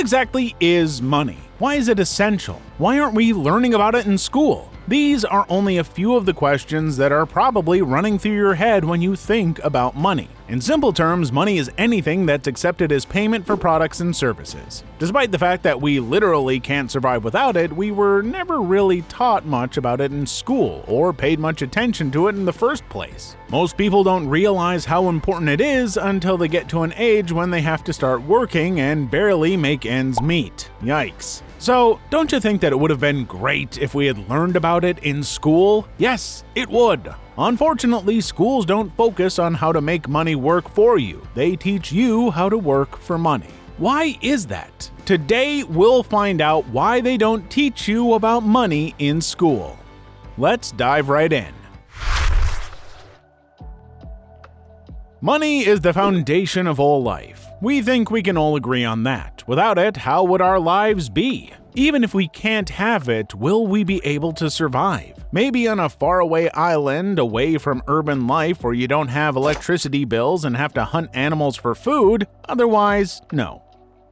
exactly is money? Why is it essential? Why aren't we learning about it in school? These are only a few of the questions that are probably running through your head when you think about money. In simple terms, money is anything that's accepted as payment for products and services. Despite the fact that we literally can't survive without it, we were never really taught much about it in school or paid much attention to it in the first place. Most people don't realize how important it is until they get to an age when they have to start working and barely make ends meet. Yikes. So, don't you think that it would have been great if we had learned about it in school? Yes, it would. Unfortunately, schools don't focus on how to make money work for you. They teach you how to work for money. Why is that? Today, we'll find out why they don't teach you about money in school. Let's dive right in. Money is the foundation of all life. We think we can all agree on that. Without it, how would our lives be? Even if we can't have it, will we be able to survive? Maybe on a faraway island away from urban life where you don't have electricity bills and have to hunt animals for food. Otherwise, no.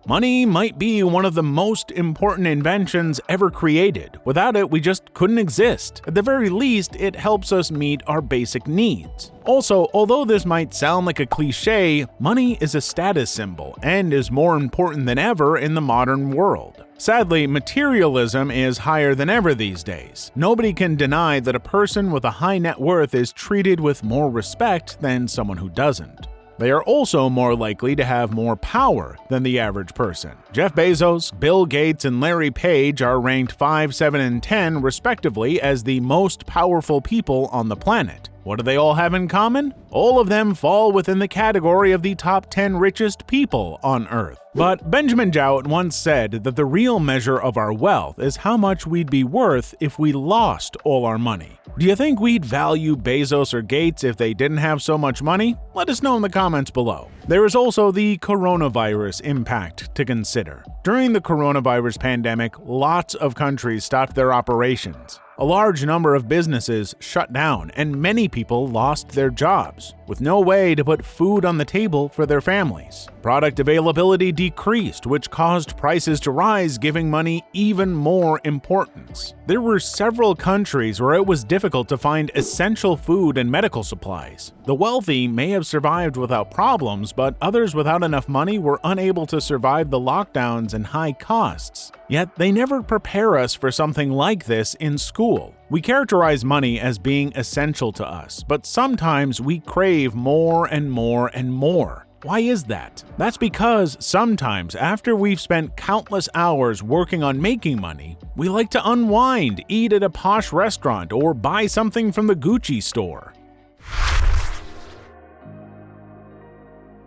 Money might be one of the most important inventions ever created. Without it, we just couldn't exist. At the very least, it helps us meet our basic needs. Also, although this might sound like a cliche, money is a status symbol and is more important than ever in the modern world. Sadly, materialism is higher than ever these days. Nobody can deny that a person with a high net worth is treated with more respect than someone who doesn't. They are also more likely to have more power than the average person. Jeff Bezos, Bill Gates, and Larry Page are ranked 5, 7, and 10 respectively as the most powerful people on the planet. What do they all have in common? All of them fall within the category of the top 10 richest people on Earth. But Benjamin Jowett once said that the real measure of our wealth is how much we'd be worth if we lost all our money. Do you think we'd value Bezos or Gates if they didn't have so much money? Let us know in the comments below. There is also the coronavirus impact to consider. During the coronavirus pandemic, lots of countries stopped their operations. A large number of businesses shut down, and many people lost their jobs, with no way to put food on the table for their families. Product availability decreased, which caused prices to rise, giving money even more importance. There were several countries where it was difficult to find essential food and medical supplies. The wealthy may have survived without problems, but others without enough money were unable to survive the lockdowns and high costs. Yet they never prepare us for something like this in school. We characterize money as being essential to us, but sometimes we crave more and more and more. Why is that? That's because sometimes after we've spent countless hours working on making money, we like to unwind, eat at a posh restaurant, or buy something from the Gucci store.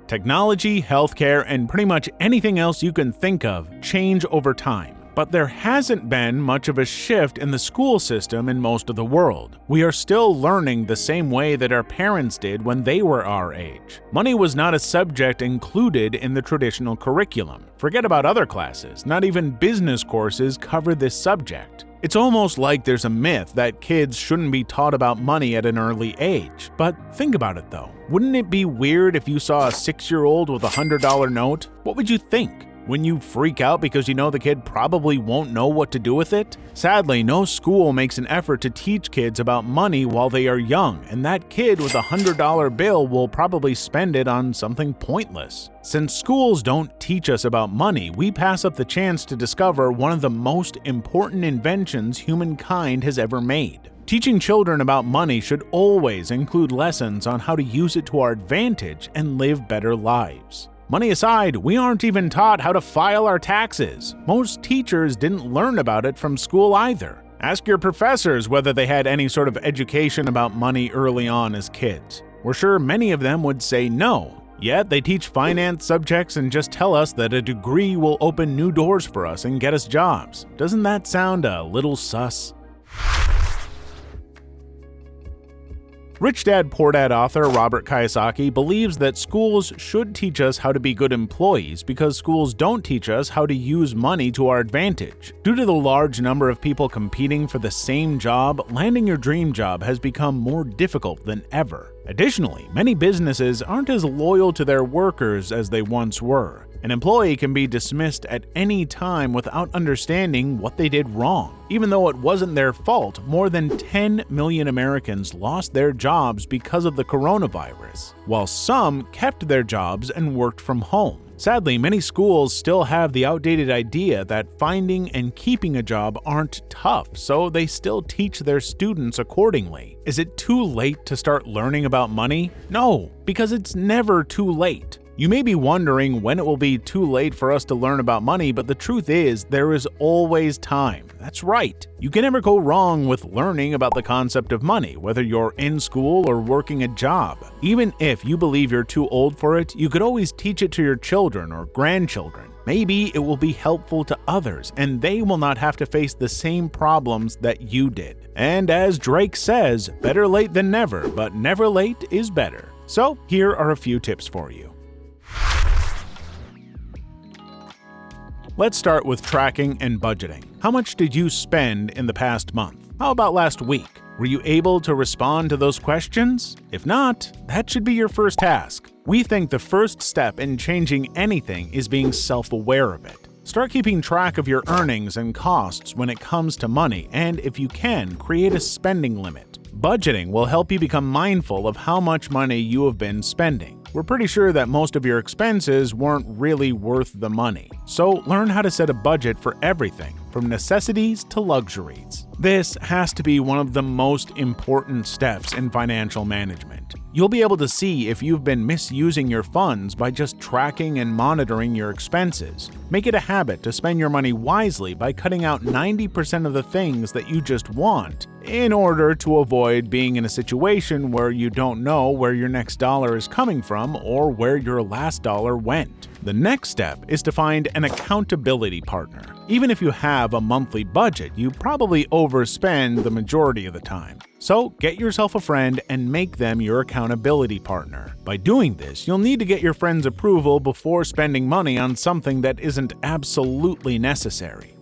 Technology, healthcare, and pretty much anything else you can think of change over time. But there hasn't been much of a shift in the school system in most of the world. We are still learning the same way that our parents did when they were our age. Money was not a subject included in the traditional curriculum. Forget about other classes, not even business courses cover this subject. It's almost like there's a myth that kids shouldn't be taught about money at an early age. But think about it though. Wouldn't it be weird if you saw a 6-year-old with a $100 note? What would you think? Wouldn't you freak out because you know the kid probably won't know what to do with it? Sadly, no school makes an effort to teach kids about money while they are young, and that kid with a $100 bill will probably spend it on something pointless. Since schools don't teach us about money, we pass up the chance to discover one of the most important inventions humankind has ever made. Teaching children about money should always include lessons on how to use it to our advantage and live better lives. Money aside, we aren't even taught how to file our taxes. Most teachers didn't learn about it from school either. Ask your professors whether they had any sort of education about money early on as kids. We're sure many of them would say no. Yet they teach finance subjects and just tell us that a degree will open new doors for us and get us jobs. Doesn't that sound a little sus? Rich Dad Poor Dad author Robert Kiyosaki believes that schools should teach us how to be good employees because schools don't teach us how to use money to our advantage. Due to the large number of people competing for the same job, landing your dream job has become more difficult than ever. Additionally, many businesses aren't as loyal to their workers as they once were. An employee can be dismissed at any time without understanding what they did wrong. Even though it wasn't their fault, more than 10 million Americans lost their jobs because of the coronavirus, while some kept their jobs and worked from home. Sadly, many schools still have the outdated idea that finding and keeping a job aren't tough, so they still teach their students accordingly. Is it too late to start learning about money? No, because it's never too late. You may be wondering when it will be too late for us to learn about money, but the truth is, there is always time. That's right. You can never go wrong with learning about the concept of money, whether you're in school or working a job. Even if you believe you're too old for it, you could always teach it to your children or grandchildren. Maybe it will be helpful to others, and they will not have to face the same problems that you did. And as Drake says, better late than never, but never late is better. So here are a few tips for you. Let's start with tracking and budgeting. How much did you spend in the past month? How about last week? Were you able to respond to those questions? If not, that should be your first task. We think the first step in changing anything is being self-aware of it. Start keeping track of your earnings and costs when it comes to money, and if you can, create a spending limit. Budgeting will help you become mindful of how much money you have been spending. We're pretty sure that most of your expenses weren't really worth the money. So learn how to set a budget for everything, from necessities to luxuries. This has to be one of the most important steps in financial management. You'll be able to see if you've been misusing your funds by just tracking and monitoring your expenses. Make it a habit to spend your money wisely by cutting out 90% of the things that you just want, in order to avoid being in a situation where you don't know where your next dollar is coming from or where your last dollar went. The next step is to find an accountability partner. Even if you have a monthly budget, you probably overspend the majority of the time. So get yourself a friend and make them your accountability partner. By doing this, you'll need to get your friend's approval before spending money on something that isn't absolutely necessary.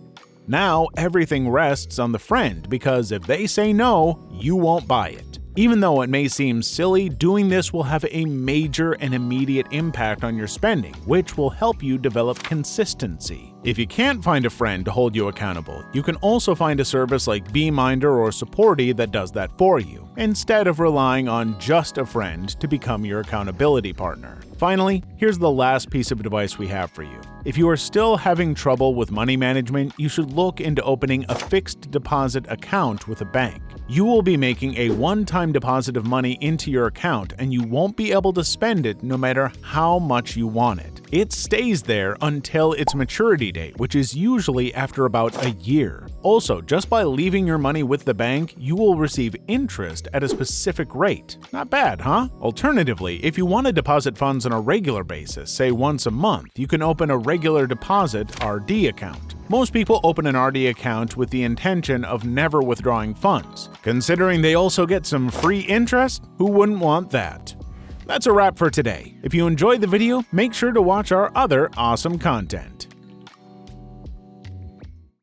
Now everything rests on the friend, because if they say no, you won't buy it. Even though it may seem silly, doing this will have a major and immediate impact on your spending, which will help you develop consistency. If you can't find a friend to hold you accountable, you can also find a service like BeMinder or Supporty that does that for you, instead of relying on just a friend to become your accountability partner. Finally, here's the last piece of advice we have for you. If you are still having trouble with money management, you should look into opening a fixed deposit account with a bank. You will be making a one-time deposit of money into your account, and you won't be able to spend it no matter how much you want it. It stays there until its maturity date, which is usually after about a year. Also, just by leaving your money with the bank, you will receive interest at a specific rate. Not bad, huh? Alternatively, if you want to deposit funds on a regular basis, say once a month, you can open a regular deposit (RD) account. Most people open an RD account with the intention of never withdrawing funds. Considering they also get some free interest, who wouldn't want that? That's a wrap for today. If you enjoyed the video, make sure to watch our other awesome content.